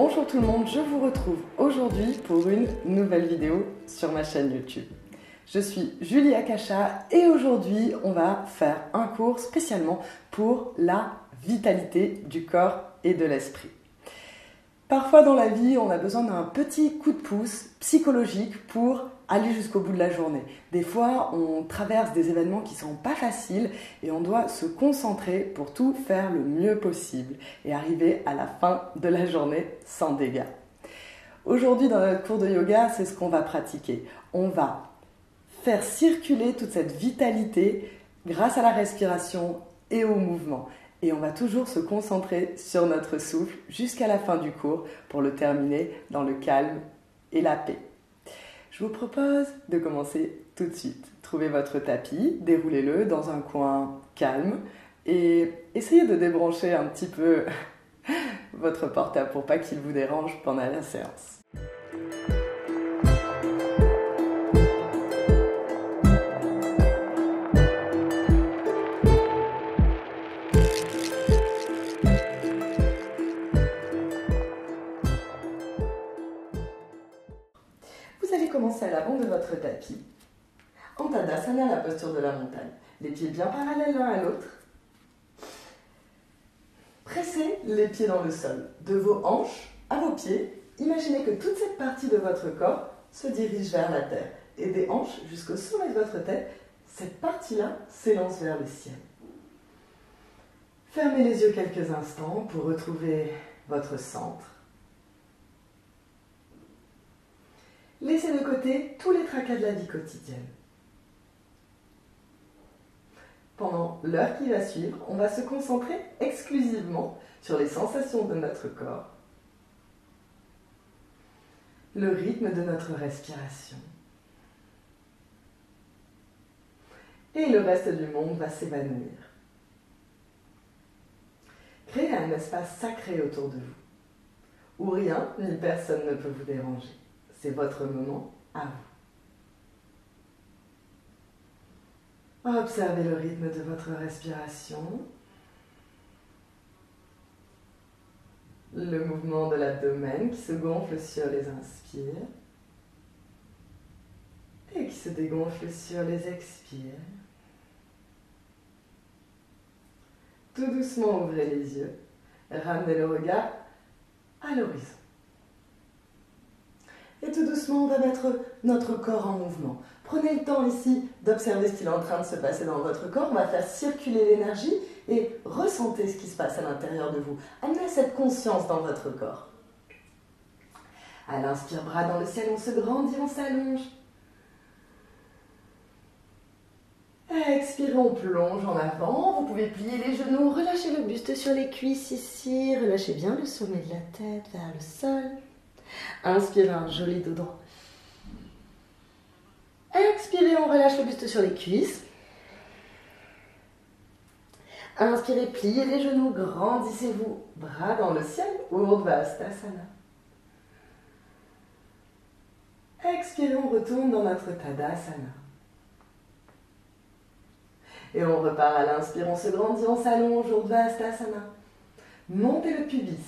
Bonjour tout le monde, je vous retrouve aujourd'hui pour une nouvelle vidéo sur ma chaîne YouTube. Je suis Julie Akasha et aujourd'hui on va faire un cours spécialement pour la vitalité du corps et de l'esprit. Parfois dans la vie, on a besoin d'un petit coup de pouce psychologique pour aller jusqu'au bout de la journée. Des fois, on traverse des événements qui ne sont pas faciles et on doit se concentrer pour tout faire le mieux possible et arriver à la fin de la journée sans dégâts. Aujourd'hui, dans notre cours de yoga, c'est ce qu'on va pratiquer. On va faire circuler toute cette vitalité grâce à la respiration et au mouvement. Et on va toujours se concentrer sur notre souffle jusqu'à la fin du cours pour le terminer dans le calme et la paix. Je vous propose de commencer tout de suite. Trouvez votre tapis, déroulez-le dans un coin calme et essayez de débrancher un petit peu votre portable pour pas qu'il vous dérange pendant la séance. Vous allez commencer à l'avant de votre tapis, en Tadasana, la posture de la montagne. Les pieds bien parallèles l'un à l'autre. Pressez les pieds dans le sol. De vos hanches à vos pieds, imaginez que toute cette partie de votre corps se dirige vers la terre. Et des hanches jusqu'au sommet de votre tête, cette partie-là s'élance vers le ciel. Fermez les yeux quelques instants pour retrouver votre centre. Laissez de côté tous les tracas de la vie quotidienne. Pendant l'heure qui va suivre, on va se concentrer exclusivement sur les sensations de notre corps, le rythme de notre respiration. Et le reste du monde va s'évanouir. Créez un espace sacré autour de vous, où rien ni personne ne peut vous déranger. C'est votre moment à vous. Observez le rythme de votre respiration, le mouvement de l'abdomen qui se gonfle sur les inspires et qui se dégonfle sur les expires. Tout doucement, ouvrez les yeux, ramenez le regard à l'horizon. Et tout doucement, on va mettre notre corps en mouvement. Prenez le temps ici d'observer ce qu'il est en train de se passer dans votre corps. On va faire circuler l'énergie et ressentez ce qui se passe à l'intérieur de vous. Amenez cette conscience dans votre corps. À l'inspire, bras dans le ciel, on se grandit, on s'allonge. Expirez, on plonge en avant. Vous pouvez plier les genoux, relâchez le buste sur les cuisses ici. Relâchez bien le sommet de la tête vers le sol. Inspirez un joli dos droit. Expirez, on relâche le buste sur les cuisses. Inspirez, pliez les genoux, grandissez-vous, bras dans le ciel, Urdhva-Stasana. Expirez, on retourne dans notre Tadasana. Et on repart à l'inspire, on se grandit, on s'allonge, Urdhva-Stasana. Montez le pubis,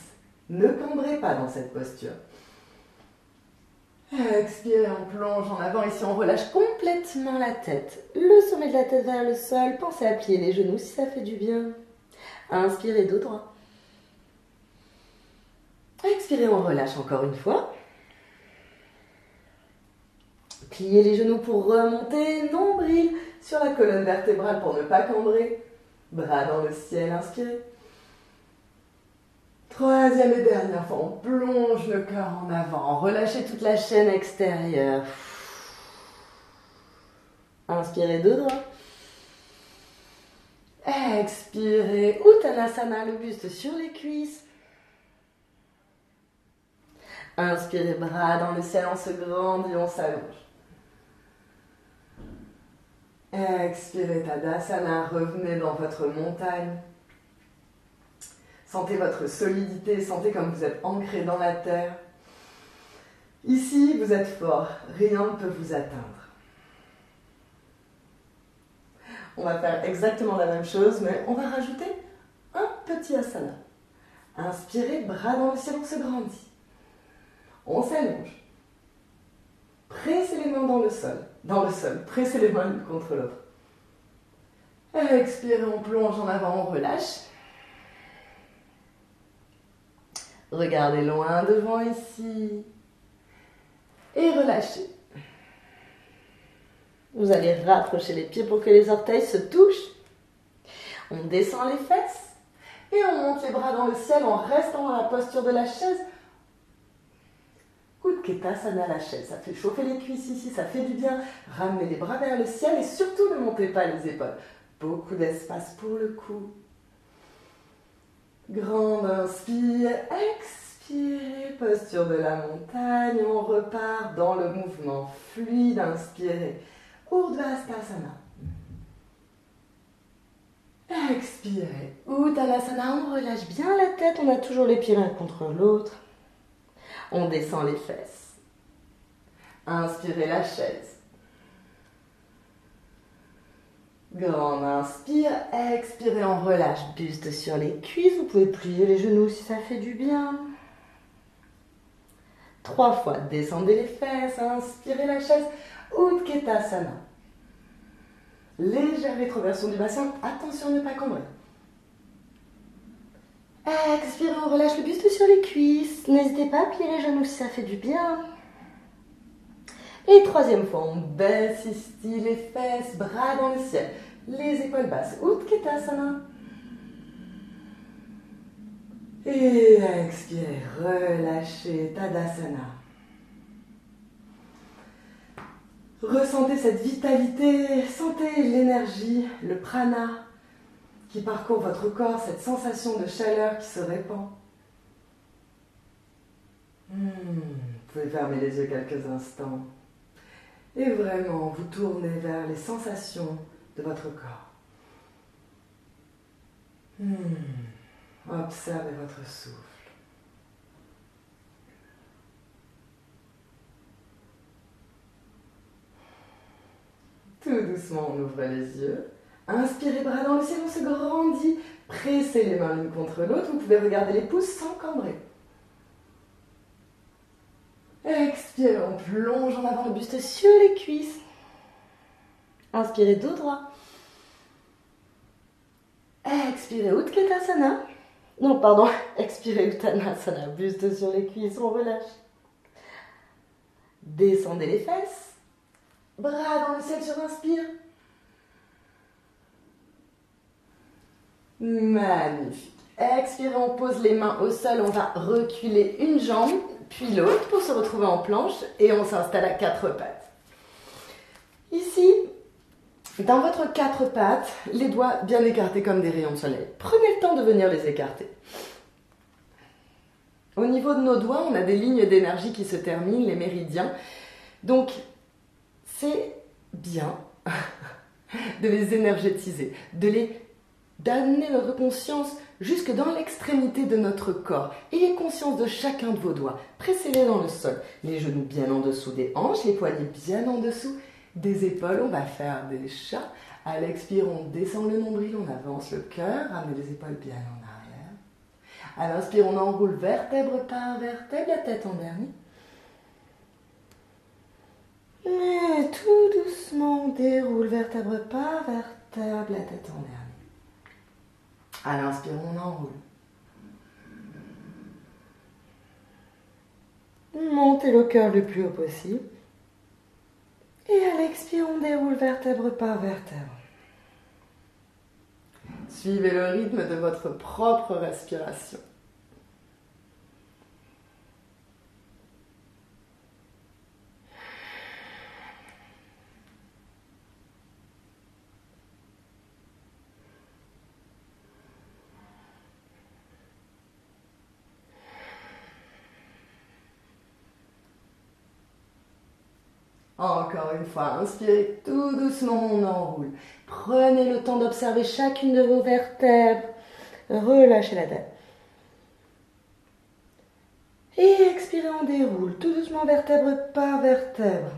ne cambrez pas dans cette posture. Expirez, on plonge en avant. Ici, on relâche complètement la tête. Le sommet de la tête vers le sol. Pensez à plier les genoux si ça fait du bien. Inspirez, dos droit. Expirez, on relâche encore une fois. Pliez les genoux pour remonter. Nombril sur la colonne vertébrale pour ne pas cambrer. Bras dans le ciel, inspirez. Troisième et dernière fois, on plonge le cœur en avant. Relâchez toute la chaîne extérieure. Inspirez, dos droit. Expirez, Uttanasana, le buste sur les cuisses. Inspirez, bras dans le ciel, on se grandit, on s'allonge. Expirez, Tadasana, revenez dans votre montagne. Sentez votre solidité, sentez comme vous êtes ancré dans la terre. Ici, vous êtes fort, rien ne peut vous atteindre. On va faire exactement la même chose, mais on va rajouter un petit asana. Inspirez, bras dans le ciel, on se grandit. On s'allonge. Pressez les mains dans le sol. Pressez les mains l'une contre l'autre. Expirez, on plonge en avant, on relâche. Regardez loin devant ici. Et relâchez. Vous allez rapprocher les pieds pour que les orteils se touchent. On descend les fesses. Et on monte les bras dans le ciel en restant dans la posture de la chaise. Utkatasana, la chaise. Ça fait chauffer les cuisses ici, ça fait du bien. Ramenez les bras vers le ciel et surtout ne montez pas les épaules. Beaucoup d'espace pour le cou. Grande inspire, expirez, posture de la montagne. On repart dans le mouvement fluide. Inspirez, Urdhvastasana. Expirez, Uttanasana. On relâche bien la tête. On a toujours les pieds l'un contre l'autre. On descend les fesses. Inspirez la chaise. Grande inspire, expirez, on relâche. Buste sur les cuisses. Vous pouvez plier les genoux si ça fait du bien. 3 fois, descendez les fesses. Inspirez la chaise. Utkatasana. Légère rétroversion du bassin. Attention à ne pas cambrer. Expirez, on relâche le buste sur les cuisses. N'hésitez pas à plier les genoux si ça fait du bien. Et 3e fois, on baisse ici les fesses, bras dans le ciel, les épaules basses. Utkatasana. Et expirez, relâchez, Tadasana. Ressentez cette vitalité, sentez l'énergie, le prana qui parcourt votre corps, cette sensation de chaleur qui se répand. Vous pouvez fermer les yeux quelques instants et vraiment vous tourner vers les sensations de votre corps. Observez votre souffle. Tout doucement, on ouvre les yeux. Inspirez, bras dans le ciel, on se grandit. Pressez les mains l'une contre l'autre. Vous pouvez regarder les pouces sans cambrer. Expirez, on plonge en avant le buste sur les cuisses. Inspirez, dos droit. Expirez, Utkatasana. Non, pardon. Expirez, Uttanasana. Buste sur les cuisses, on relâche. Descendez les fesses. Bras dans le ciel sur inspire. Magnifique. Expirez, on pose les mains au sol. On va reculer une jambe, puis l'autre pour se retrouver en planche. Et on s'installe à 4 pattes. Ici, dans votre 4 pattes, les doigts bien écartés comme des rayons de soleil. Prenez le temps de venir les écarter. Au niveau de nos doigts, on a des lignes d'énergie qui se terminent, les méridiens. Donc, c'est bien de les énergétiser, d'amener notre conscience jusque dans l'extrémité de notre corps. Ayez conscience de chacun de vos doigts. Pressez-les dans le sol. Les genoux bien en dessous des hanches, les poignets bien en dessous des épaules. On va faire des chats. À l'expire, on descend le nombril, on avance le cœur, ramenez les épaules bien en arrière. À l'inspire, on enroule vertèbre par vertèbre, la tête en dernier. Et tout doucement, on déroule vertèbre par vertèbre, la tête en dernier. À l'inspire, on enroule. Montez le cœur le plus haut possible. Et à l'expire, on déroule vertèbre par vertèbre. Suivez le rythme de votre propre respiration. Encore une fois, inspirez tout doucement, on enroule. Prenez le temps d'observer chacune de vos vertèbres. Relâchez la tête. Et expirez, on déroule tout doucement vertèbre par vertèbre.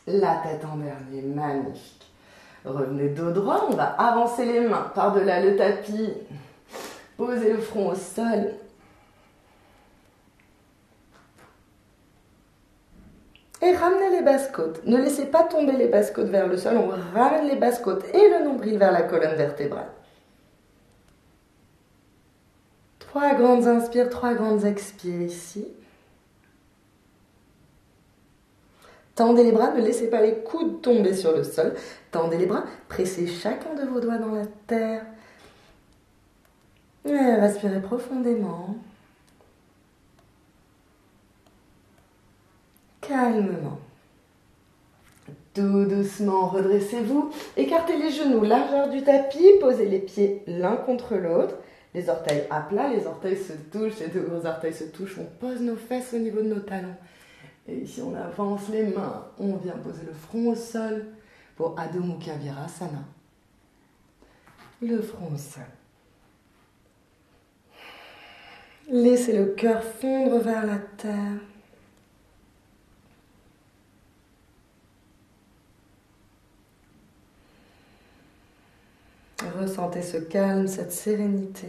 La tête en dernier, magnifique. Revenez dos droit, on va avancer les mains par-delà le tapis. Posez le front au sol. Et ramenez les basses côtes. Ne laissez pas tomber les basses côtes vers le sol. On ramène les basses côtes et le nombril vers la colonne vertébrale. 3 grandes inspires, 3 grandes expires ici. Tendez les bras, ne laissez pas les coudes tomber sur le sol. Tendez les bras, pressez chacun de vos doigts dans la terre. Et respirez profondément. Calmement. Tout doucement, redressez-vous. Écartez les genoux, largeur du tapis. Posez les pieds l'un contre l'autre. Les orteils à plat, les orteils se touchent, les 2 gros orteils se touchent. On pose nos fesses au niveau de nos talons. Et ici, on avance les mains. On vient poser le front au sol pour Adho Mukha Virasana. Le front au sol. Laissez le cœur fondre vers la terre. Ressentez ce calme, cette sérénité.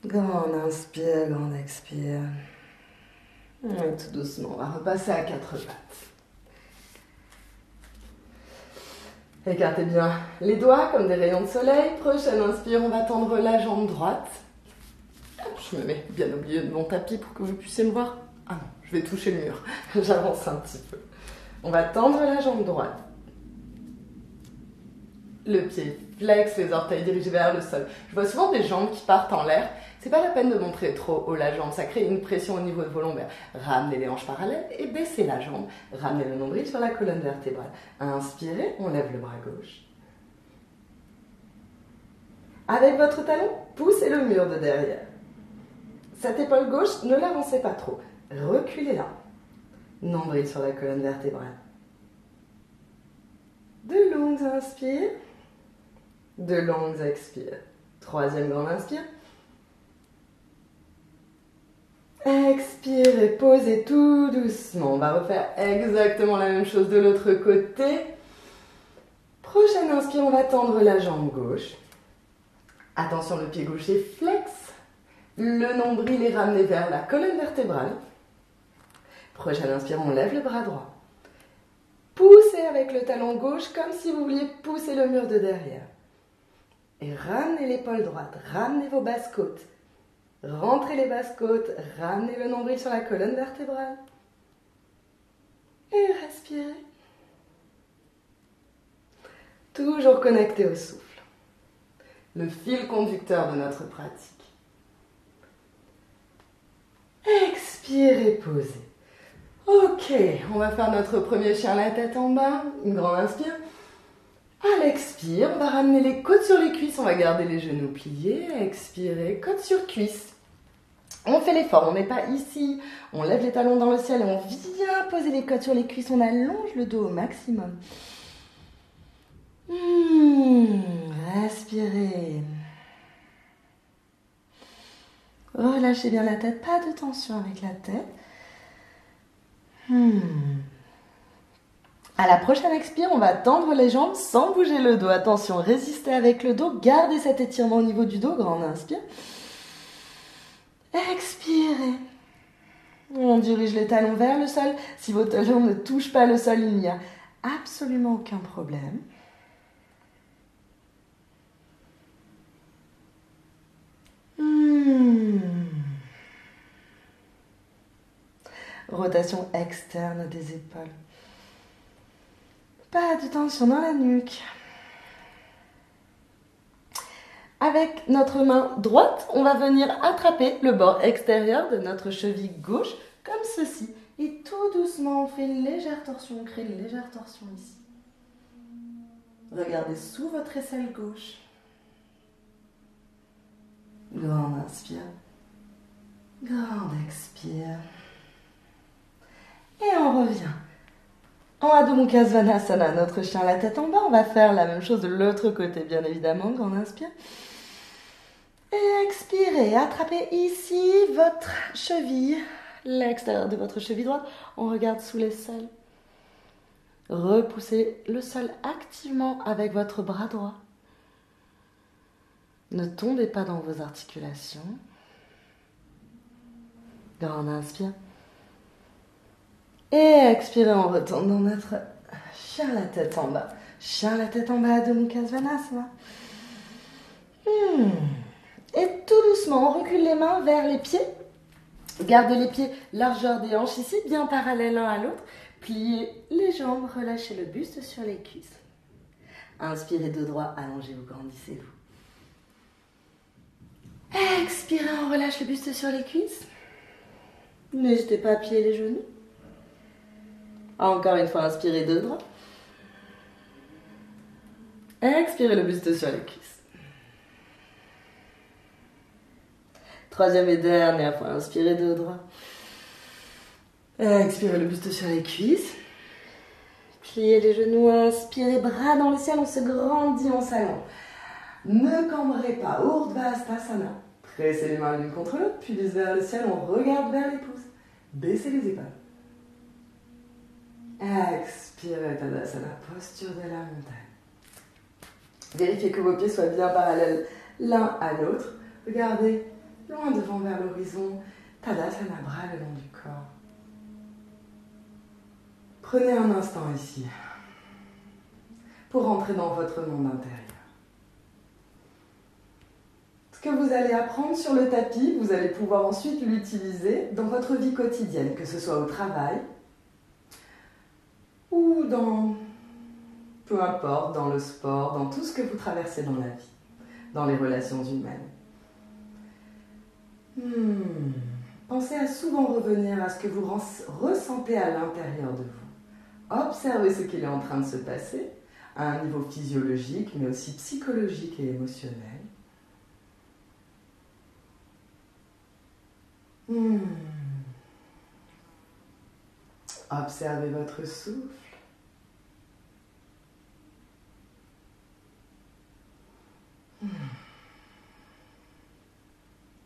Grande inspire, grande expire. Et tout doucement, on va repasser à 4 pattes. Écartez bien les doigts comme des rayons de soleil. Prochaine inspire, on va tendre la jambe droite. Je me mets bien au milieu de mon tapis pour que vous puissiez me voir. Ah non, je vais toucher le mur. J'avance un petit peu. On va tendre la jambe droite. Le pied flex, les orteils dirigés vers le sol. Je vois souvent des jambes qui partent en l'air. C'est pas la peine de montrer trop haut la jambe, ça crée une pression au niveau de vos lombaires. Ramenez les hanches parallèles et baissez la jambe. Ramenez le nombril sur la colonne vertébrale. Inspirez, on lève le bras gauche. Avec votre talon, poussez le mur de derrière. Cette épaule gauche, ne l'avancez pas trop. Reculez-la. Nombril sur la colonne vertébrale. De longues inspires. De longues expires. Troisième grande inspire. Expirez, posez tout doucement. On va refaire exactement la même chose de l'autre côté. Prochaine inspire, on va tendre la jambe gauche. Attention, le pied gauche est flex. Le nombril est ramené vers la colonne vertébrale. Prochaine inspire, on lève le bras droit. Poussez avec le talon gauche comme si vous vouliez pousser le mur de derrière. Et ramenez l'épaule droite, ramenez vos basses côtes. Rentrez les basses côtes, ramenez le nombril sur la colonne vertébrale. Et respirez. Toujours connecté au souffle. Le fil conducteur de notre pratique. Expirez, posez. Ok, on va faire notre premier chien la tête en bas. Une grande inspire. À l'expire, on va ramener les côtes sur les cuisses. On va garder les genoux pliés. Expirez, côtes sur cuisses. On fait l'effort, on n'est pas ici. On lève les talons dans le ciel et on vient poser les côtes sur les cuisses. On allonge le dos au maximum. Respirez. Relâchez bien la tête, pas de tension avec la tête. À la prochaine expire, on va tendre les jambes sans bouger le dos. Attention, résistez avec le dos, gardez cet étirement au niveau du dos. Grande inspire. Expirez. On dirige les talons vers le sol. Si vos talons ne touchent pas le sol, il n'y a absolument aucun problème. Rotation externe des épaules. Pas de tension dans la nuque. Avec notre main droite, on va venir attraper le bord extérieur de notre cheville gauche, comme ceci. Et tout doucement, on fait une légère torsion, on crée une légère torsion ici. Regardez sous votre aisselle gauche. Grande inspire. Grande expire. Et on revient. En Adho Mukha Svanasana, notre chien la tête en bas, on va faire la même chose de l'autre côté, bien évidemment. Grande inspire. Et expirez. Attrapez ici votre cheville, l'extérieur de votre cheville droite. On regarde sous l'aisselle. Repoussez le sol activement avec votre bras droit. Ne tombez pas dans vos articulations. Grande inspire. Et expirez, on retourne dans notre chien la tête en bas. Chien la tête en bas, Adho Mukha Svanasana. Et tout doucement, on recule les mains vers les pieds. Gardez les pieds largeur des hanches ici, bien parallèles l'un à l'autre. Pliez les jambes, relâchez le buste sur les cuisses. Inspirez dos droit, allongez-vous, grandissez-vous. Expirez, on relâche le buste sur les cuisses. N'hésitez pas à plier les genoux. Encore une fois, inspirez dos droit. Expirez le buste sur les cuisses. Troisième et dernière fois, inspirez dos droit. Expirez le buste sur les cuisses. Pliez les genoux, inspirez, bras dans le ciel, on se grandit, on s'allonge. Ne cambrez pas, Urdhva Hastasana. Pressez les mains l'une contre l'autre, puis vers le ciel, on regarde vers les pouces. Baissez les épaules. Expirez, Tadasana, posture de la montagne. Vérifiez que vos pieds soient bien parallèles l'un à l'autre. Regardez loin devant vers l'horizon. Tadasana, bras le long du corps. Prenez un instant ici pour entrer dans votre monde intérieur. Ce que vous allez apprendre sur le tapis, vous allez pouvoir ensuite l'utiliser dans votre vie quotidienne, que ce soit au travail ou dans, peu importe, dans le sport, dans tout ce que vous traversez dans la vie, dans les relations humaines. Pensez à souvent revenir à ce que vous ressentez à l'intérieur de vous. Observez ce qu'il est en train de se passer à un niveau physiologique, mais aussi psychologique et émotionnel. Observez votre souffle.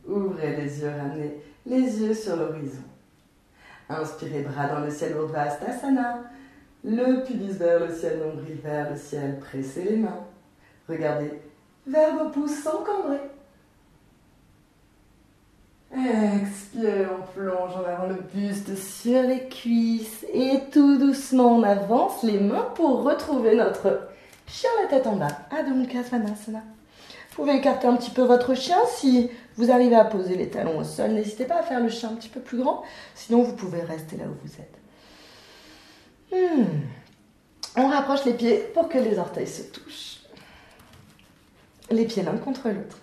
Ouvrez les yeux, ramenez les yeux sur l'horizon. Inspirez, bras dans le ciel, Urdhva Hastasana. Le pubis vers le ciel, nombril vers le ciel. Pressez les mains. Regardez vers vos pouces sans cambrer. Expirez, on plonge en avant le buste sur les cuisses. Et tout doucement, on avance les mains pour retrouver notre chien la tête en bas. Adho Mukha Svanasana. Vous pouvez écarter un petit peu votre chien si vous arrivez à poser les talons au sol. N'hésitez pas à faire le chien un petit peu plus grand. Sinon, vous pouvez rester là où vous êtes. On rapproche les pieds pour que les orteils se touchent. Les pieds l'un contre l'autre.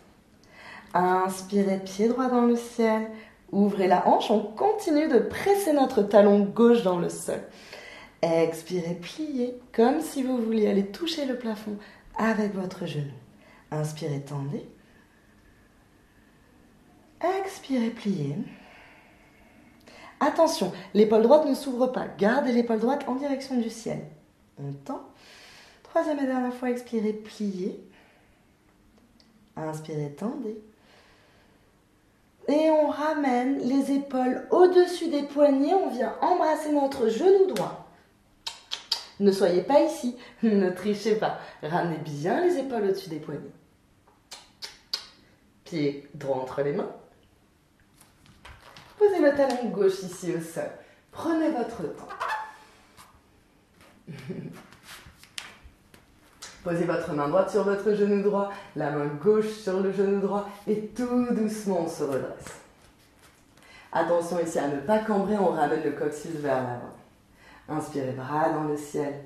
Inspirez, pied droit dans le ciel. Ouvrez la hanche. On continue de presser notre talon gauche dans le sol. Expirez, pliez comme si vous vouliez aller toucher le plafond avec votre genou. Inspirez, tendez. Expirez, pliez. Attention, l'épaule droite ne s'ouvre pas. Gardez l'épaule droite en direction du ciel. On tend. Troisième et dernière fois, expirez, pliez. Inspirez, tendez. Et on ramène les épaules au-dessus des poignets. On vient embrasser notre genou droit. Ne soyez pas ici. Ne trichez pas. Ramenez bien les épaules au-dessus des poignets. Pied droit entre les mains. Posez le talon gauche ici au sol. Prenez votre temps. Posez votre main droite sur votre genou droit, la main gauche sur le genou droit et tout doucement on se redresse. Attention ici à ne pas cambrer, on ramène le coccyx vers l'avant. Inspirez, bras dans le ciel.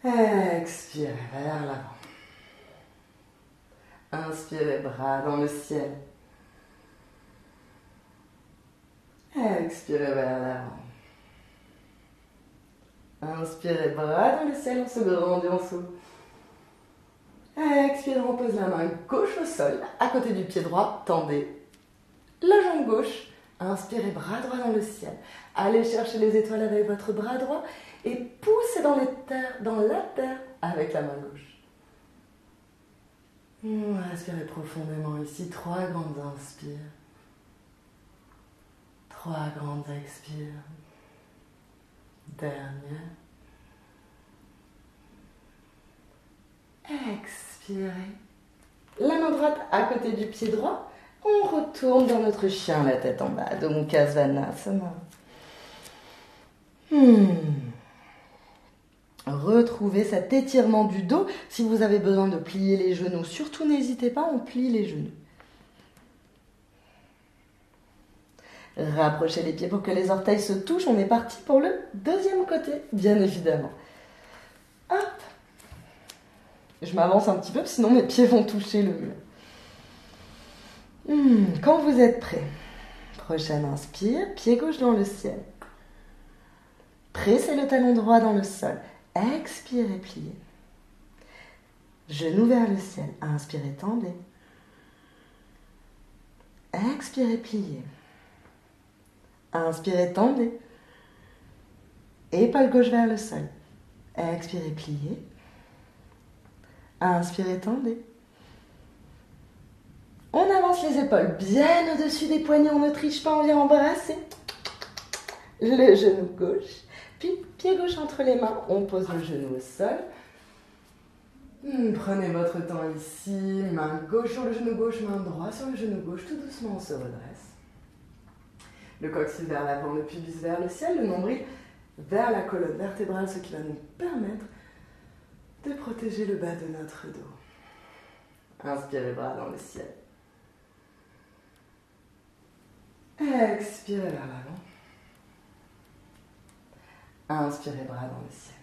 Expirez vers l'avant. Inspirez, bras dans le ciel. Expirez vers l'avant. Inspirez, bras dans le ciel, on se grandit, on s'ouvre. Expirez, on pose la main gauche au sol, à côté du pied droit, tendez la jambe gauche. Inspirez, bras droit dans le ciel. Allez chercher les étoiles avec votre bras droit et poussez dans la terre avec la main gauche. Respirez profondément ici, 3 grandes inspires. 3 grandes expires. Dernière. Expirez. La main droite à côté du pied droit. On retourne dans notre chien, la tête en bas, Adho Mukha Svanasana. Retrouvez cet étirement du dos. Si vous avez besoin de plier les genoux, surtout n'hésitez pas, on plie les genoux. Rapprochez les pieds pour que les orteils se touchent. On est parti pour le deuxième côté, bien évidemment. Hop. Je m'avance un petit peu, sinon mes pieds vont toucher le mur. Quand vous êtes prêt, prochaine inspire, pied gauche dans le ciel. Pressez le talon droit dans le sol. Expirez, pliez. Genou vers le ciel. Inspirez, tendez. Expirez, pliez. Inspirez, tendez. Épaule gauche vers le sol. Expirez, pliez. Inspirez, tendez. On avance les épaules bien au-dessus des poignets. On ne triche pas, on vient embrasser le genou gauche. Puis, pied gauche entre les mains, on pose le genou au sol. Prenez votre temps ici, main gauche sur le genou gauche, main droite sur le genou gauche. Tout doucement, on se redresse. Le coccyx vers l'avant, le pubis vers le ciel, le nombril vers la colonne vertébrale, ce qui va nous permettre de protéger le bas de notre dos. Inspirez, bras dans le ciel. Expirez vers l'avant. Inspirez, bras dans le ciel.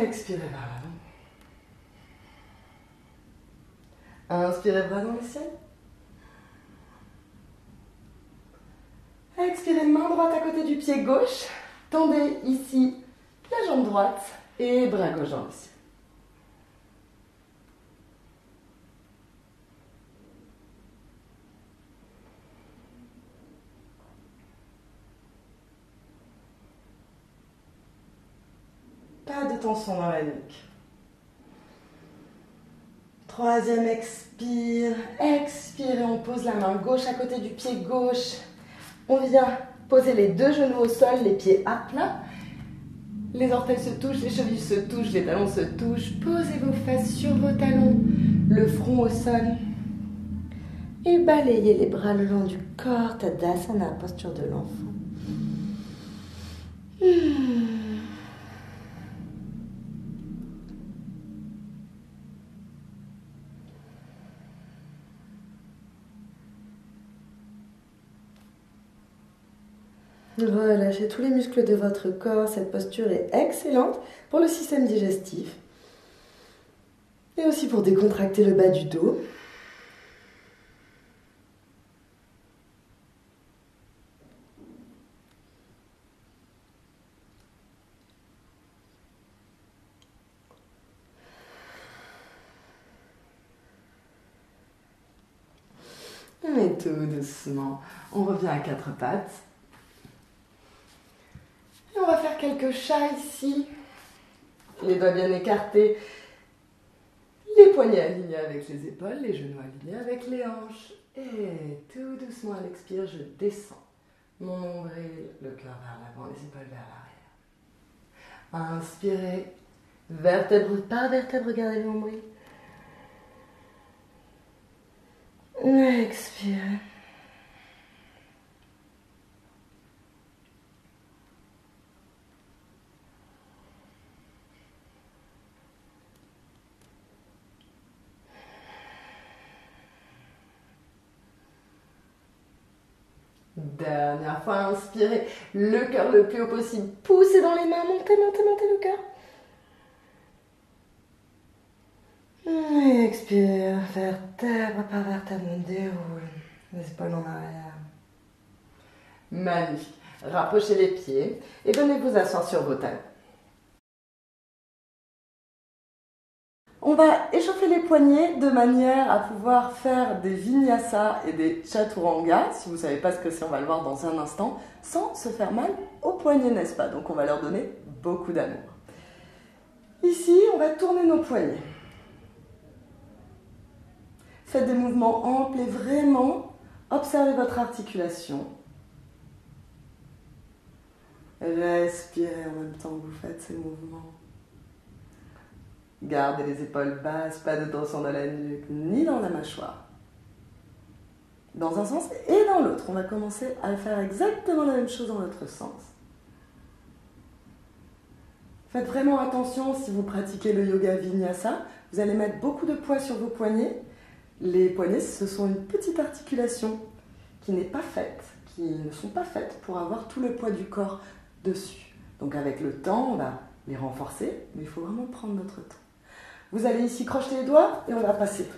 Expirez vers l'avant. Inspirez, bras dans le ciel. Expirez, main droite à côté du pied gauche. Tendez ici la jambe droite et bras gauche dans le ciel. Pas de tension dans la nuque. Troisième expire. Expirez, on pose la main gauche à côté du pied gauche. On vient poser les deux genoux au sol, les pieds à plat. Les orteils se touchent, les chevilles se touchent, les talons se touchent. Posez vos fesses sur vos talons, le front au sol. Et balayez les bras le long du corps, Tadasana, posture de l'enfant. Relâchez tous les muscles de votre corps. Cette posture est excellente pour le système digestif et aussi pour décontracter le bas du dos. Et tout doucement, on revient à quatre pattes. Et on va faire quelques chats ici. Les doigts bien écartés. Les poignets alignés avec les épaules, les genoux alignés avec les hanches. Et tout doucement à l'expire, je descends. Mon nombril, le cœur vers l'avant, les épaules vers l'arrière. Inspirez. Vertèbre par vertèbre, regardez le nombril. Expirez. Dernière fois, inspirez. Le cœur le plus haut possible. Poussez dans les mains, montez, montez, montez le cœur. Et expire, vertèbre par vertèbre, on déroule. Les épaules en arrière. Magnifique. Rapprochez les pieds et venez vous asseoir sur vos talons. On va échauffer les poignets de manière à pouvoir faire des vinyasas et des chaturanga. Si vous ne savez pas ce que c'est, on va le voir dans un instant, sans se faire mal aux poignets, n'est-ce pas? Donc on va leur donner beaucoup d'amour. Ici, on va tourner nos poignets. Faites des mouvements amples et vraiment observez votre articulation. Respirez en même temps que vous faites ces mouvements. Gardez les épaules basses, pas de tension dans la nuque ni dans la mâchoire. Dans un sens et dans l'autre, on va commencer à faire exactement la même chose dans l'autre sens. Faites vraiment attention si vous pratiquez le yoga vinyasa, vous allez mettre beaucoup de poids sur vos poignets. Les poignets, ce sont une petite articulation qui n'est pas faite, qui ne sont pas faites pour avoir tout le poids du corps dessus. Donc avec le temps, on va les renforcer, mais il faut vraiment prendre notre temps. Vous allez ici crocheter les doigts et on va passer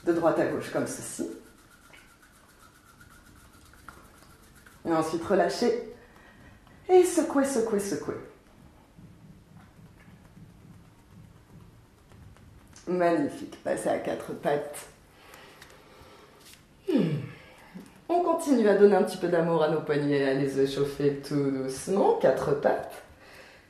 de droite à gauche comme ceci. Et ensuite relâcher et secouer, secouer, secouer. Magnifique, passez à quatre pattes. On continue à donner un petit peu d'amour à nos poignets, à les échauffer tout doucement, quatre pattes.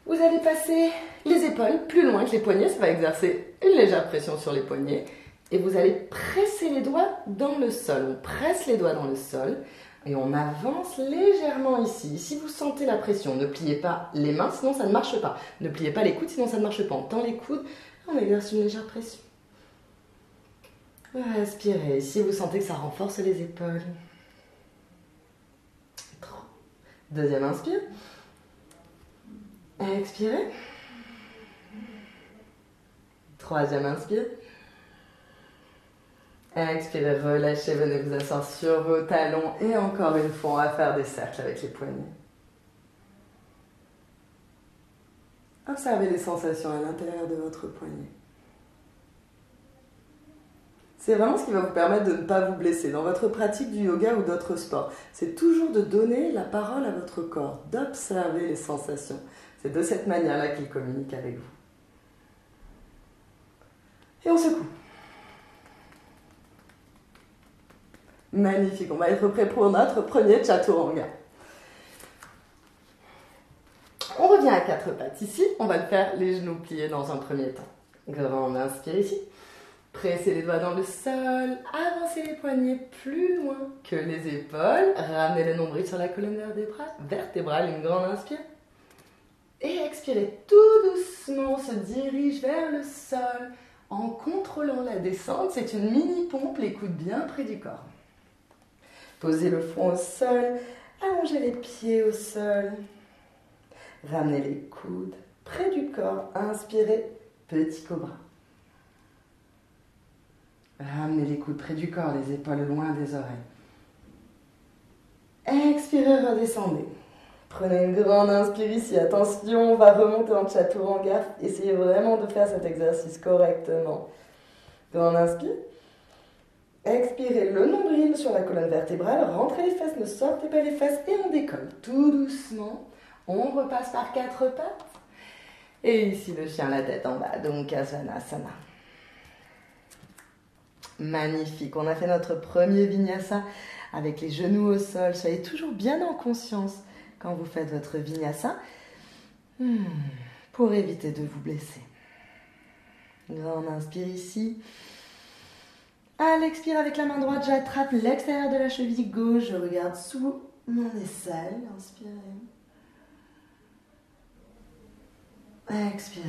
Vous allez passer les épaules plus loin que les poignets, ça va exercer une légère pression sur les poignets. Et vous allez presser les doigts dans le sol. On presse les doigts dans le sol et on avance légèrement ici. Si vous sentez la pression, ne pliez pas les mains, sinon ça ne marche pas. Ne pliez pas les coudes, sinon ça ne marche pas. On tend les coudes, on exerce une légère pression. Respirez. Si vous sentez que ça renforce les épaules. Deuxième inspire. Expirez. Troisième inspire. Expirez, relâchez, venez vous asseoir sur vos talons. Et encore une fois, on va faire des cercles avec les poignets. Observez les sensations à l'intérieur de votre poignet. C'est vraiment ce qui va vous permettre de ne pas vous blesser dans votre pratique du yoga ou d'autres sports. C'est toujours de donner la parole à votre corps, d'observer les sensations. C'est de cette manière-là qu'il communique avec vous. Et on secoue. Magnifique, on va être prêt pour notre premier chaturanga. On revient à quatre pattes ici, on va le faire les genoux pliés dans un premier temps. Grand inspire ici. Pressez les doigts dans le sol, avancez les poignets plus loin que les épaules, ramenez le nombril sur la colonne vertébrale, une grande inspire. Et expirez, tout doucement, on se dirige vers le sol en contrôlant la descente. C'est une mini pompe, les coudes bien près du corps. Posez le front au sol, allongez les pieds au sol, ramenez les coudes près du corps, inspirez, petit cobra. Ramenez les coudes près du corps, les épaules loin des oreilles. Expirez, redescendez. Prenez une grande inspire ici. Attention, on va remonter en chaturanga. Essayez vraiment de faire cet exercice correctement. Grande inspire. Expirez le nombril sur la colonne vertébrale. Rentrez les fesses, ne sortez pas les fesses et on décolle tout doucement. On repasse par quatre pattes. Et ici, le chien, la tête en bas. Donc, Asvanasana. Magnifique, on a fait notre premier vinyasa avec les genoux au sol. Soyez toujours bien en conscience quand vous faites votre vinyasa pour éviter de vous blesser. Grande inspire ici. À l'expire avec la main droite, j'attrape l'extérieur de la cheville gauche. Je regarde sous mon aisselle. Inspirez. Expirez.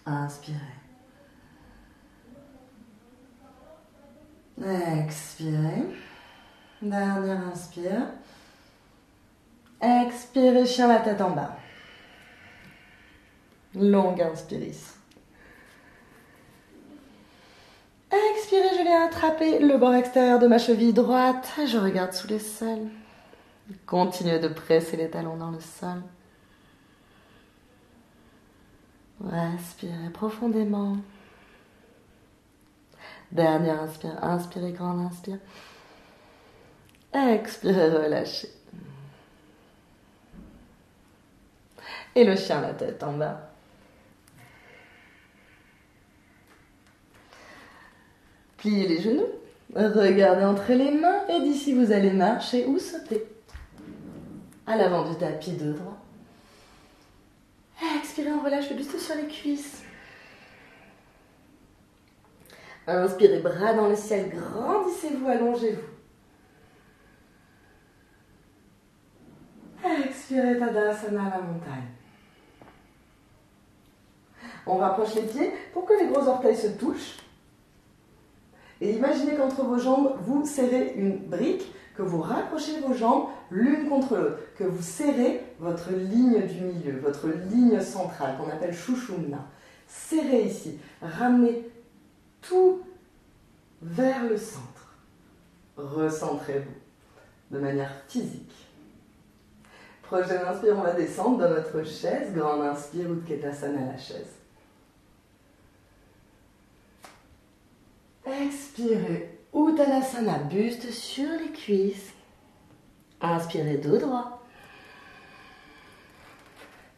Inspirez. Expirez. Dernière inspire. Expirez, chien la tête en bas. Longue inspire ici. Expirez, je viens attraper le bord extérieur de ma cheville droite. Je regarde sous l'aisselle. Continuez de presser les talons dans le sol. Respirez profondément. Dernière inspire. Inspirez, grande inspire. Expirez, relâchez. Et le chien, la tête en bas. Pliez les genoux. Regardez entre les mains. Et d'ici, vous allez marcher ou sauter. À l'avant du tapis de droit. Expirez, on relâche le buste sur les cuisses. Inspirez, bras dans le ciel, grandissez-vous, allongez-vous. Expirez, Tadasana, la montagne. On rapproche les pieds pour que les gros orteils se touchent. Et imaginez qu'entre vos jambes, vous serrez une brique, que vous rapprochez vos jambes l'une contre l'autre, que vous serrez votre ligne du milieu, votre ligne centrale, qu'on appelle Shushumna. Serrez ici, ramenez tout vers le centre. Recentrez-vous de manière physique. Prochaine inspire, on va descendre dans notre chaise. Grande inspire, Utkatasana, la chaise. Expirez, Uttanasana, buste sur les cuisses. Inspirez, dos droit.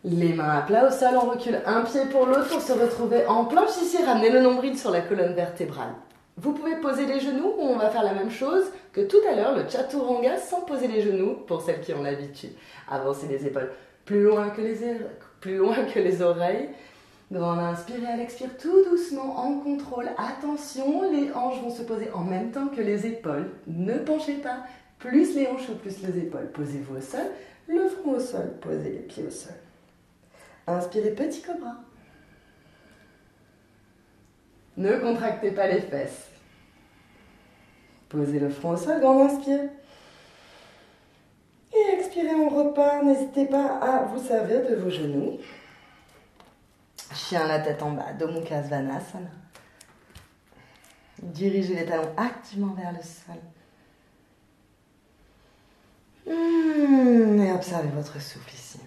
Les mains à plat au sol, on recule un pied pour l'autre pour se retrouver en planche ici. Ramenez le nombril sur la colonne vertébrale. Vous pouvez poser les genoux ou on va faire la même chose que tout à l'heure, le Chaturanga, sans poser les genoux pour celles qui ont l'habitude. Avancez les épaules plus loin que les oreilles. Grande inspire et à l'expire tout doucement en contrôle. Attention, les hanches vont se poser en même temps que les épaules. Ne penchez pas. Plus les hanches ou plus les épaules. Posez-vous au sol, le front au sol, posez les pieds au sol. Inspirez, petit cobra. Ne contractez pas les fesses. Posez le front au sol, grande inspire. Et expirez, on repart. N'hésitez pas à vous servir de vos genoux. Chien, la tête en bas, Adho Mukha Svanasana. Dirigez les talons activement vers le sol. Et observez votre souffle ici.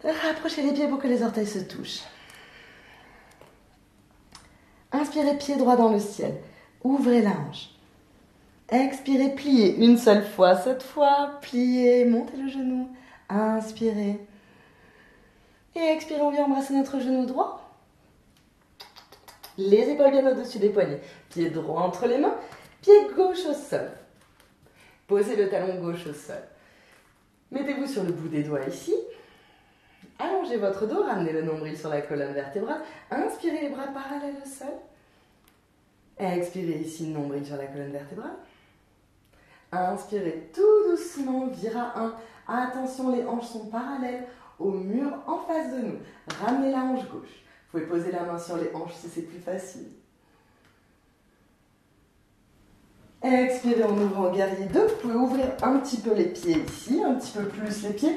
Rapprochez les pieds pour que les orteils se touchent. Inspirez, pied droit dans le ciel. Ouvrez la hanche. Expirez, pliez une seule fois. Cette fois, pliez, montez le genou. Inspirez. Et expirez, on vient embrasser notre genou droit. Les épaules bien au-dessus des poignets. Pied droit entre les mains. Pied gauche au sol. Posez le talon gauche au sol. Mettez-vous sur le bout des doigts ici. Allongez votre dos, ramenez le nombril sur la colonne vertébrale. Inspirez les bras parallèles au sol. Expirez ici, nombril sur la colonne vertébrale. Inspirez tout doucement, vira 1. Attention, les hanches sont parallèles au mur en face de nous. Ramenez la hanche gauche. Vous pouvez poser la main sur les hanches si c'est plus facile. Expirez en ouvrant guerrier 2. Vous pouvez ouvrir un petit peu les pieds ici, un petit peu plus les pieds.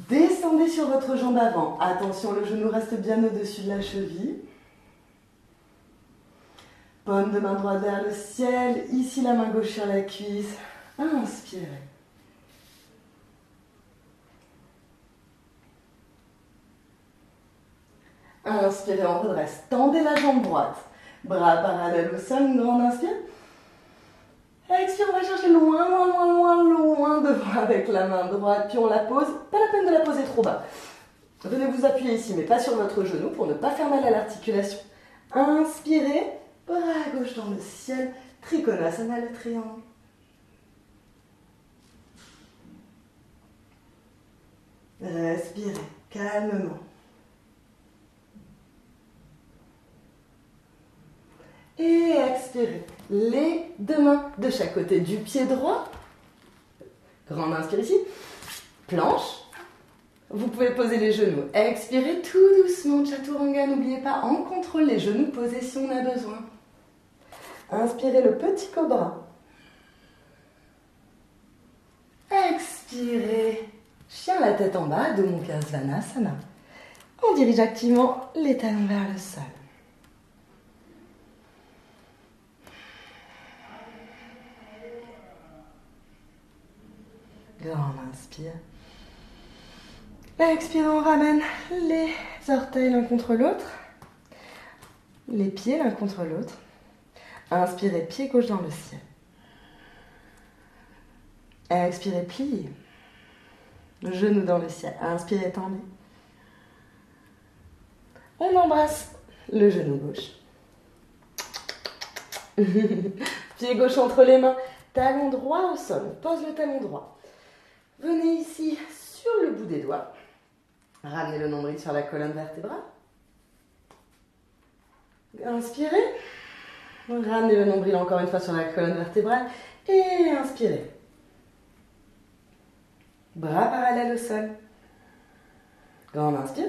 Descendez sur votre jambe avant. Attention, le genou reste bien au-dessus de la cheville. Paume de main droite vers le ciel. Ici, la main gauche sur la cuisse. Inspirez. Inspirez, on redresse. Tendez la jambe droite. Bras parallèles au sol, une grande inspire. Expire, on va chercher loin, loin, loin, loin, loin devant avec la main droite. Puis on la pose. Pas la peine de la poser trop bas. Venez vous appuyer ici, mais pas sur votre genou pour ne pas faire mal à l'articulation. Inspirez. Bras gauche dans le ciel. Trikonasana, le triangle. Respirez calmement. Et expirez. Les deux mains de chaque côté du pied droit. Grande inspire ici. Planche. Vous pouvez poser les genoux. Expirez tout doucement. Chaturanga, n'oubliez pas, en contrôle, les genoux posés si on a besoin. Inspirez le petit cobra. Expirez. Chien, la tête en bas, Adho Mukha Svanasana. On dirige activement les talons vers le sol. Grande inspire. Expire, on ramène les orteils l'un contre l'autre. Les pieds l'un contre l'autre. Inspirez, pied gauche dans le ciel. Expirez, pliez. Genou dans le ciel. Inspirez, tendez. On embrasse le genou gauche. Pied gauche entre les mains. Talon droit au sol. On pose le talon droit. Venez ici sur le bout des doigts. Ramenez le nombril sur la colonne vertébrale. Inspirez. Ramenez le nombril encore une fois sur la colonne vertébrale. Et inspirez. Bras parallèles au sol. Grande inspire.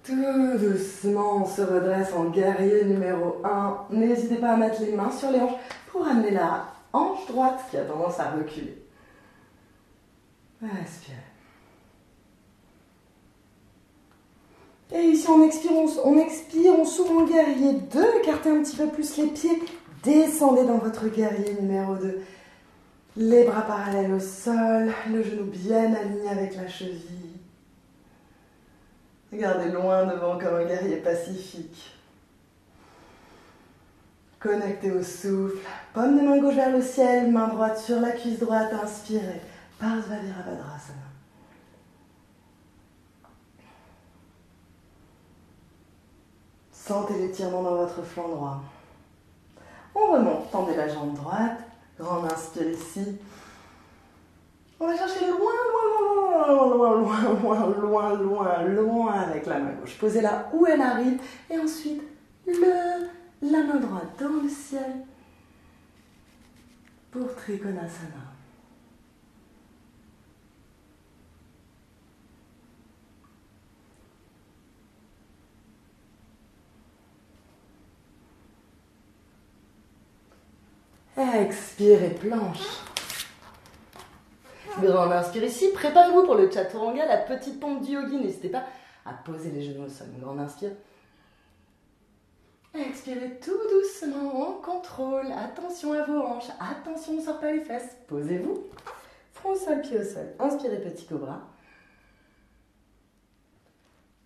Tout doucement, on se redresse en guerrier numéro 1. N'hésitez pas à mettre les mains sur les hanches pour amener la hanche droite qui a tendance à reculer. Inspirez. Et ici, on expire, on s'ouvre en guerrier 2. Écartez un petit peu plus les pieds. Descendez dans votre guerrier numéro 2. Les bras parallèles au sol, le genou bien aligné avec la cheville. Regardez loin devant comme un guerrier pacifique. Connectez au souffle. Paume de main gauche vers le ciel, main droite sur la cuisse droite. Inspirez. Parsvavirabhadrasana. Sentez l'étirement dans votre flanc droit. On remonte, tendez la jambe droite. Grande inspire ici. On va chercher loin avec la main gauche. Posez-la où elle arrive. Et ensuite, la main droite dans le ciel. Pour Trikonasana. Expirez, planche. Grande inspire ici. Préparez-vous pour le chaturanga, la petite pompe du yogi. N'hésitez pas à poser les genoux au sol. Grande inspire. Expirez tout doucement, en contrôle. Attention à vos hanches. Attention, on ne sort pas les fesses. Posez-vous. Front au sol, pied au sol. Inspirez, petit cobra.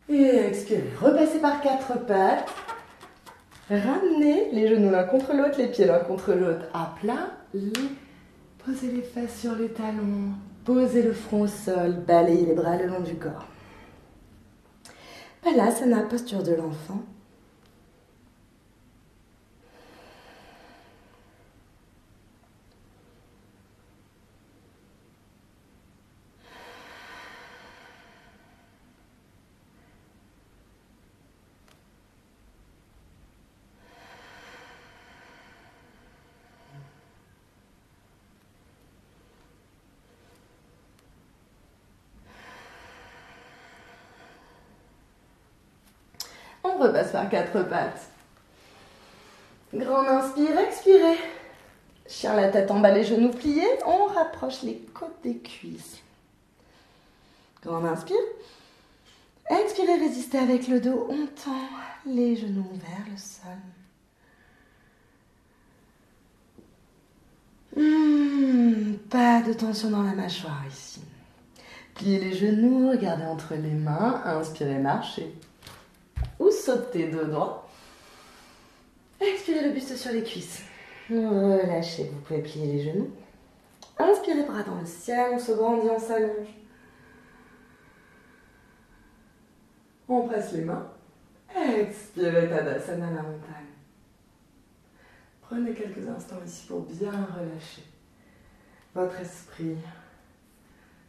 Et expirez. Repassez par 4 pattes. Ramenez les genoux l'un contre l'autre, les pieds l'un contre l'autre à plat. Posez les fesses sur les talons. Posez le front au sol. Balayez les bras le long du corps. Balasana, posture de l'enfant. On repasse par 4 pattes. Grande inspire, expirez. Chien la tête en bas, les genoux pliés. On rapproche les côtes des cuisses. Grande inspire. Expirez, résistez avec le dos. On tend les genoux vers le sol. Pas de tension dans la mâchoire ici. Pliez les genoux, regardez entre les mains. Inspirez, marchez. Ou sautez dos droit. Expirez le buste sur les cuisses. Relâchez, vous pouvez plier les genoux. Inspirez, bras dans le ciel, on se grandit, on s'allonge. On presse les mains. Expirez, Tadasana, la montagne. Prenez quelques instants ici pour bien relâcher votre esprit,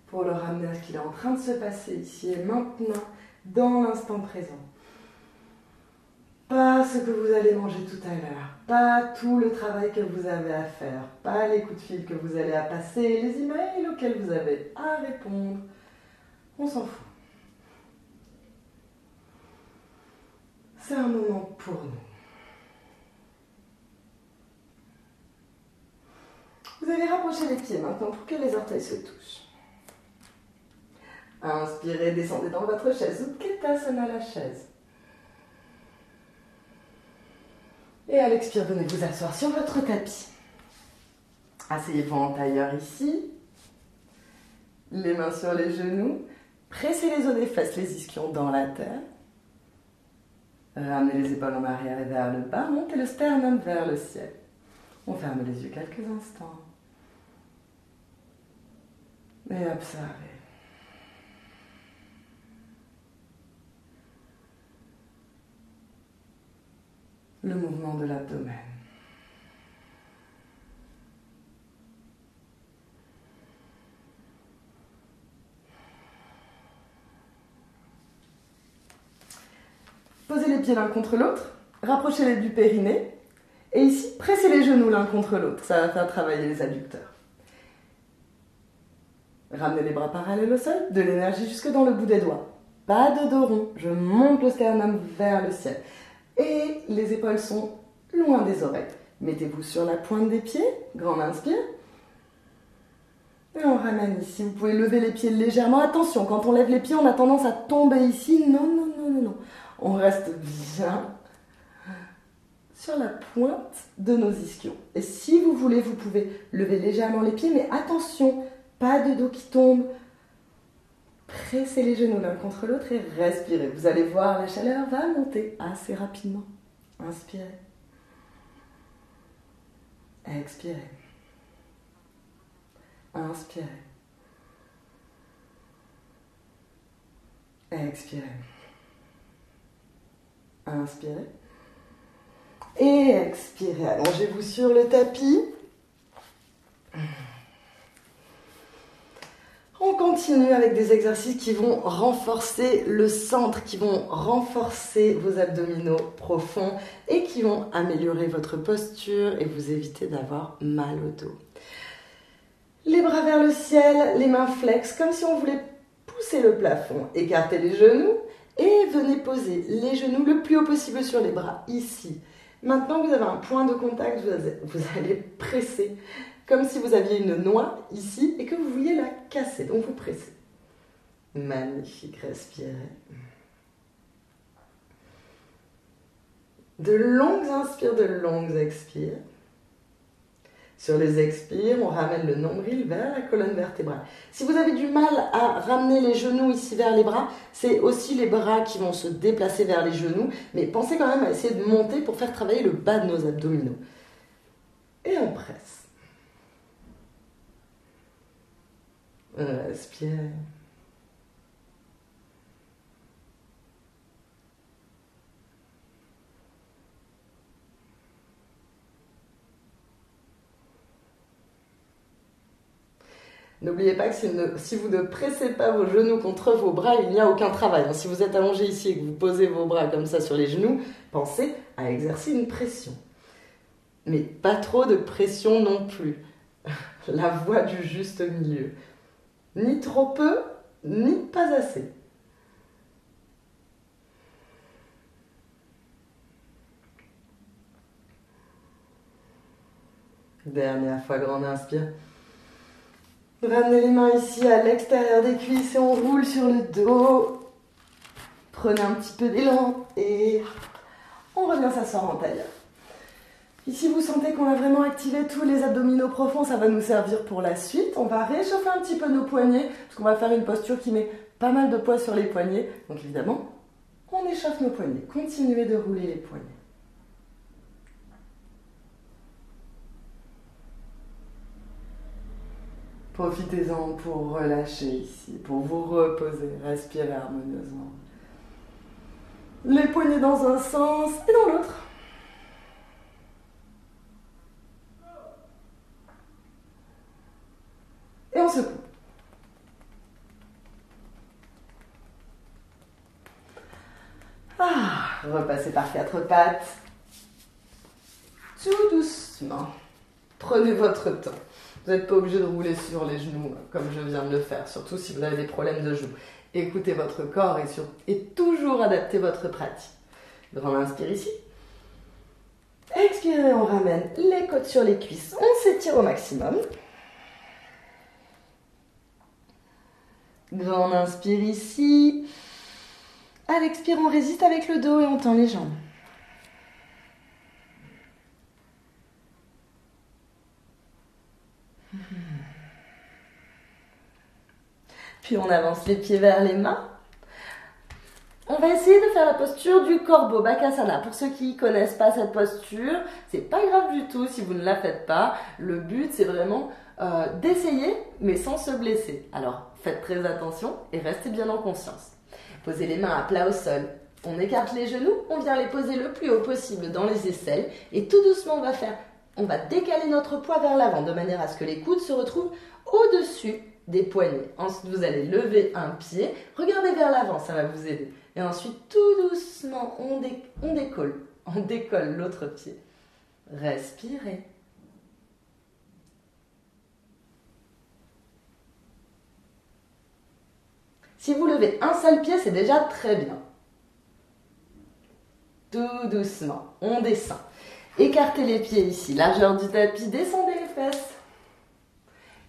pour le ramener à ce qu'il est en train de se passer ici et maintenant, dans l'instant présent. Pas ce que vous allez manger tout à l'heure, pas tout le travail que vous avez à faire, pas les coups de fil que vous allez à passer, les emails auxquels vous avez à répondre. On s'en fout. C'est un moment pour nous. Vous allez rapprocher les pieds maintenant pour que les orteils se touchent. Inspirez, descendez dans votre chaise. Utkatasana, la chaise. Et à l'expire, venez vous asseoir sur votre tapis. Asseyez-vous en tailleur ici. Les mains sur les genoux. Pressez les os des fesses, les ischions dans la terre. Ramenez les épaules en arrière et vers le bas. Montez le sternum vers le ciel. On ferme les yeux quelques instants. Et observez. Le mouvement de l'abdomen. Posez les pieds l'un contre l'autre, rapprochez-les du périnée. Et ici, pressez les genoux l'un contre l'autre. Ça va faire travailler les adducteurs. Ramenez les bras parallèles au sol, de l'énergie jusque dans le bout des doigts. Pas de dos rond, je monte le sternum vers le ciel. Et les épaules sont loin des oreilles. Mettez-vous sur la pointe des pieds, grande inspire. Et on ramène ici, vous pouvez lever les pieds légèrement. Attention, quand on lève les pieds, on a tendance à tomber ici. Non, non, non, non, non. On reste bien sur la pointe de nos ischions. Et si vous voulez, vous pouvez lever légèrement les pieds, mais attention, pas de dos qui tombe. Pressez les genoux l'un contre l'autre et respirez. Vous allez voir, la chaleur va monter assez rapidement. Inspirez. Expirez. Inspirez. Expirez. Inspirez. Et expirez. Allongez-vous sur le tapis. On continue avec des exercices qui vont renforcer le centre, qui vont renforcer vos abdominaux profonds et qui vont améliorer votre posture et vous éviter d'avoir mal au dos. Les bras vers le ciel, les mains flex, comme si on voulait pousser le plafond. Écartez les genoux et venez poser les genoux le plus haut possible sur les bras, ici. Maintenant que vous avez un point de contact, vous allez presser, comme si vous aviez une noix ici et que vous vouliez la casser. Donc vous pressez. Magnifique, respirez. De longues inspires, de longues expires. Sur les expires, on ramène le nombril vers la colonne vertébrale. Si vous avez du mal à ramener les genoux ici vers les bras, c'est aussi les bras qui vont se déplacer vers les genoux. Mais pensez quand même à essayer de monter pour faire travailler le bas de nos abdominaux. Et on presse. Respirez. N'oubliez pas que si vous ne pressez pas vos genoux contre vos bras, il n'y a aucun travail. Si vous êtes allongé ici et que vous posez vos bras comme ça sur les genoux, pensez à exercer une pression. Mais pas trop de pression non plus. La voie du juste milieu. Ni trop peu, ni pas assez. Dernière fois, grande inspire. Ramenez les mains ici à l'extérieur des cuisses et on roule sur le dos. Prenez un petit peu d'élan et on revient s'asseoir en tailleur. Ici, vous sentez qu'on a vraiment activé tous les abdominaux profonds, ça va nous servir pour la suite. On va réchauffer un petit peu nos poignets, parce qu'on va faire une posture qui met pas mal de poids sur les poignets. Donc évidemment, on échauffe nos poignets. Continuez de rouler les poignets. Profitez-en pour relâcher ici, pour vous reposer, respirer harmonieusement. Les poignets dans un sens et dans l'autre. Et on secoue. Repassez par quatre pattes. Tout doucement. Prenez votre temps. Vous n'êtes pas obligé de rouler sur les genoux comme je viens de le faire, surtout si vous avez des problèmes de genoux. Écoutez votre corps et toujours adaptez votre pratique. Grande inspire ici. Expirez, on ramène les côtes sur les cuisses. On s'étire au maximum. Grande inspire ici. À l'expire, on résiste avec le dos et on tend les jambes. Puis on avance les pieds vers les mains. On va essayer de faire la posture du corbeau, Bakasana. Pour ceux qui ne connaissent pas cette posture, c'est pas grave du tout si vous ne la faites pas. Le but, c'est vraiment d'essayer, mais sans se blesser. Alors, faites très attention et restez bien en conscience. Posez les mains à plat au sol. On écarte les genoux, on vient les poser le plus haut possible dans les aisselles. Et tout doucement, on va décaler notre poids vers l'avant de manière à ce que les coudes se retrouvent au-dessus des poignets. Ensuite, vous allez lever un pied. Regardez vers l'avant, ça va vous aider. Et ensuite, tout doucement, on décolle. On décolle l'autre pied. Respirez. Si vous levez un seul pied, c'est déjà très bien. Tout doucement, on descend. Écartez les pieds ici, largeur du tapis, descendez les fesses.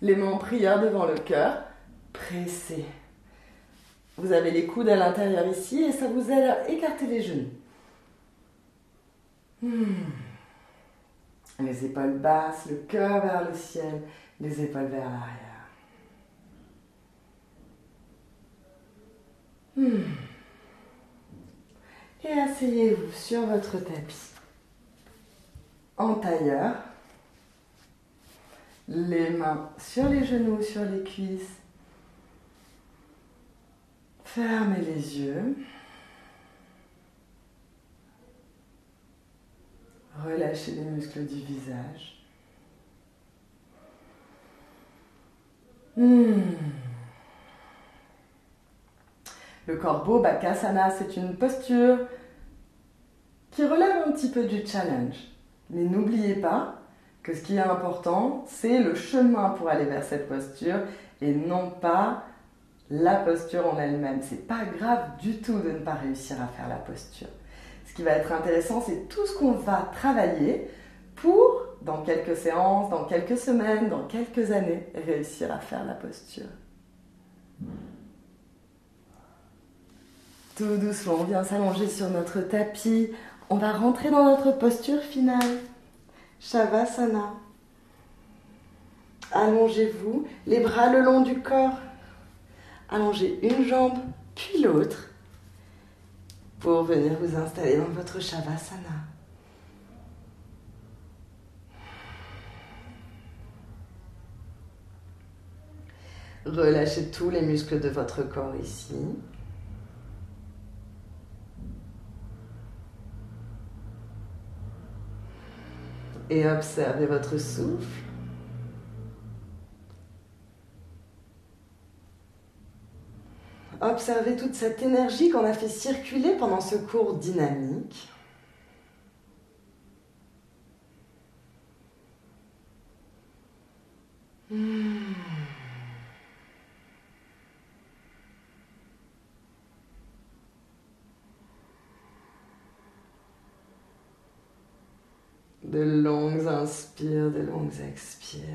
Les mains en prière devant le cœur, pressez. Vous avez les coudes à l'intérieur ici et ça vous aide à écarter les genoux. Les épaules basses, le cœur vers le ciel, les épaules vers l'arrière. Et asseyez-vous sur votre tapis en tailleur. Les mains sur les genoux, sur les cuisses. Fermez les yeux. Relâchez les muscles du visage. Le corbeau Bakasana, c'est une posture qui relève un petit peu du challenge. Mais n'oubliez pas que ce qui est important, c'est le chemin pour aller vers cette posture et non pas la posture en elle-même. C'est pas grave du tout de ne pas réussir à faire la posture. Ce qui va être intéressant, c'est tout ce qu'on va travailler pour, dans quelques séances, dans quelques semaines, dans quelques années, réussir à faire la posture. Tout doucement, on vient s'allonger sur notre tapis. On va rentrer dans notre posture finale. Shavasana. Allongez-vous, les bras le long du corps. Allongez une jambe, puis l'autre, pour venir vous installer dans votre Shavasana. Relâchez tous les muscles de votre corps ici. Et observez votre souffle. Observez toute cette énergie qu'on a fait circuler pendant ce cours dynamique. De longues inspires, de longues expires.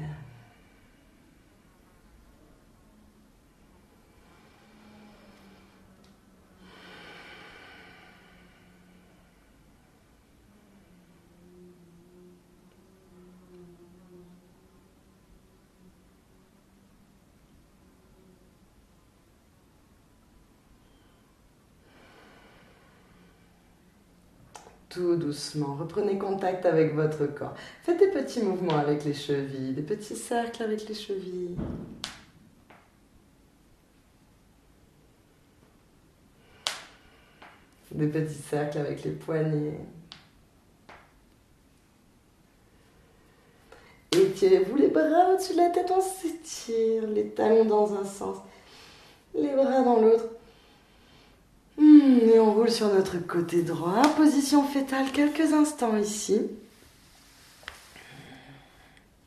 Tout doucement, reprenez contact avec votre corps. Faites des petits mouvements avec les chevilles, des petits cercles avec les chevilles. Des petits cercles avec les poignets. Étirez-vous les bras au-dessus de la tête, on s'étire, les talons dans un sens, les bras dans l'autre. Et on roule sur notre côté droit, position fétale, quelques instants ici.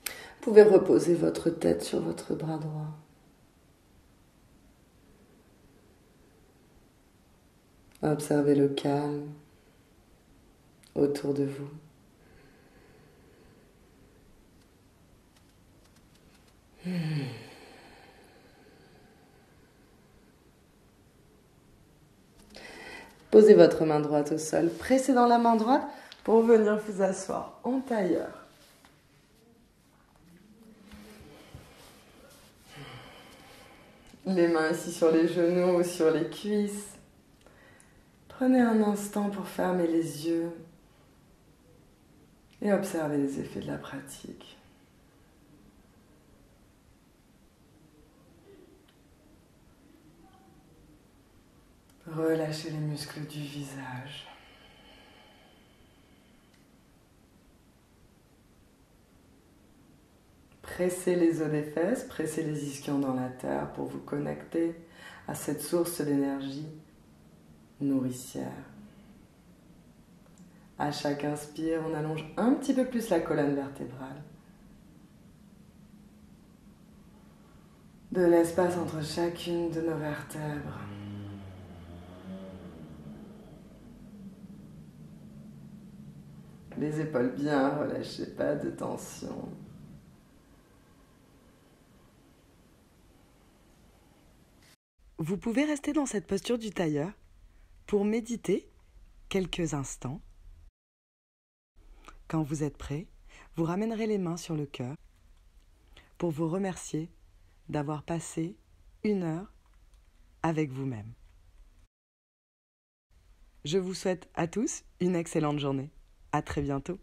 Vous pouvez reposer votre tête sur votre bras droit. Observez le calme autour de vous. Posez votre main droite au sol, pressez dans la main droite pour venir vous asseoir en tailleur. Les mains ici sur les genoux ou sur les cuisses. Prenez un instant pour fermer les yeux et observer les effets de la pratique. Relâchez les muscles du visage. Pressez les os des fesses, pressez les ischions dans la terre pour vous connecter à cette source d'énergie nourricière. À chaque inspire, on allonge un petit peu plus la colonne vertébrale. de l'espace entre chacune de nos vertèbres. Les épaules bien relâchées, pas de tension. Vous pouvez rester dans cette posture du tailleur pour méditer quelques instants. Quand vous êtes prêt, vous ramènerez les mains sur le cœur pour vous remercier d'avoir passé 1 heure avec vous-même. Je vous souhaite à tous une excellente journée. À très bientôt.